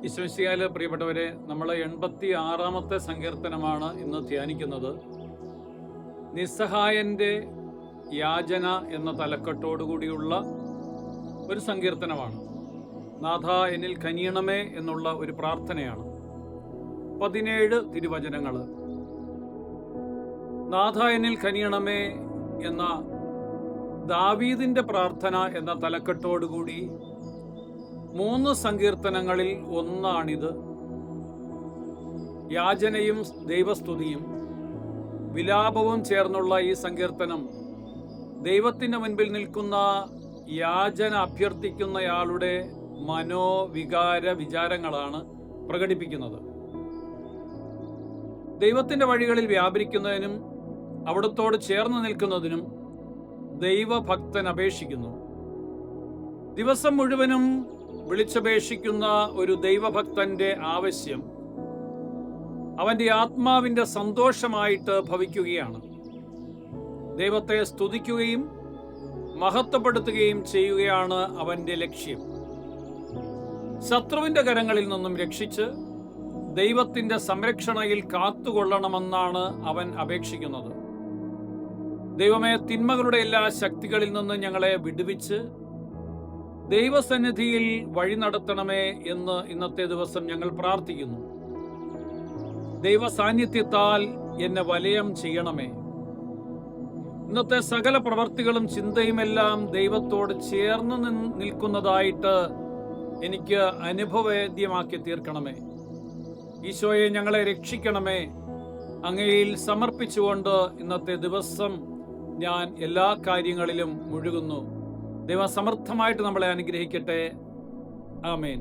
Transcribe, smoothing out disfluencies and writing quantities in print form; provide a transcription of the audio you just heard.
ഈശോമിശിഹായിലെ പ്രിയപ്പെട്ടവരെ, നമ്മൾ 86-ാമത്തെ സങ്കീർത്തനമാണ് ഇന്ന് ധ്യാനിക്കുന്നത്. നിസ്സഹായന്റെ യാചന എന്ന തലക്കെട്ടോടുകൂടിയുള്ള ഒരു സങ്കീർത്തനമാണ്. നാഥ എന്നിൽ കനിയണമേ എന്നുള്ള ഒരു പ്രാർത്ഥനയാണ്. 17 തിരുവചനങ്ങൾ. നാഥ എന്നിൽ കനിയണമേ എന്ന ദാവീദിന്റെ പ്രാർത്ഥന എന്ന തലക്കെട്ടോടുകൂടി 3 സങ്കീർത്തനങ്ങളിൽ ഒന്നാണിത്. യാചനയും ദൈവസ്തുതിയും വിലാപവും ചേർന്നുള്ള ഈ സങ്കീർത്തനം ദൈവത്തിൻ്റെ മുൻപിൽ നിൽക്കുന്ന യാചന അഭ്യർത്ഥിക്കുന്നയാളുടെ മനോവികാര വിചാരങ്ങളാണ് പ്രകടിപ്പിക്കുന്നത്. ദൈവത്തിൻ്റെ വഴികളിൽ വ്യാപരിക്കുന്നതിനും അവിടത്തോട് ചേർന്ന് നിൽക്കുന്നതിനും ദൈവഭക്തൻ അപേക്ഷിക്കുന്നു. ദിവസം മുഴുവനും വിളിച്ചപേക്ഷിക്കുന്ന ഒരു ദൈവഭക്തന്റെ ആവശ്യം അവന്റെ ആത്മാവിന്റെ സന്തോഷമായിട്ട് ഭവിക്കുകയാണ്. ദൈവത്തെ സ്തുതിക്കുകയും മഹത്വപ്പെടുത്തുകയും ചെയ്യുകയാണ് അവന്റെ ലക്ഷ്യം. ശത്രുവിന്റെ കരങ്ങളിൽ നിന്നും രക്ഷിച്ച് ദൈവത്തിന്റെ സംരക്ഷണയിൽ കാത്തുകൊള്ളണമെന്നാണ് അവൻ അപേക്ഷിക്കുന്നത്. ദൈവമേ, തിന്മകളുടെ എല്ലാ ശക്തികളിൽ നിന്ന് ഞങ്ങളെ വിടുവിച്ച് ദൈവസന്നിധിയിൽ വഴി നടത്തണമേ എന്ന് ഇന്നത്തെ ദിവസം ഞങ്ങൾ പ്രാർത്ഥിക്കുന്നു. ദൈവ സാന്നിധ്യത്താൽ എന്നെ വലയം ചെയ്യണമേ. ഇന്നത്തെ സകല പ്രവർത്തികളും ചിന്തയുമെല്ലാം ദൈവത്തോട് ചേർന്ന് നിൽക്കുന്നതായിട്ട് എനിക്ക് അനുഭവവേദ്യമാക്കി തീർക്കണമേ. ഈശോയെ, ഞങ്ങളെ രക്ഷിക്കണമേ. അങ്ങയിൽ സമർപ്പിച്ചുകൊണ്ട് ഇന്നത്തെ ദിവസം ഞാൻ എല്ലാ കാര്യങ്ങളിലും മുഴുകുന്നു. ദൈവം സമർത്ഥമായിട്ട് നമ്മളെ അനുഗ്രഹിക്കട്ടെ. ആമേൻ.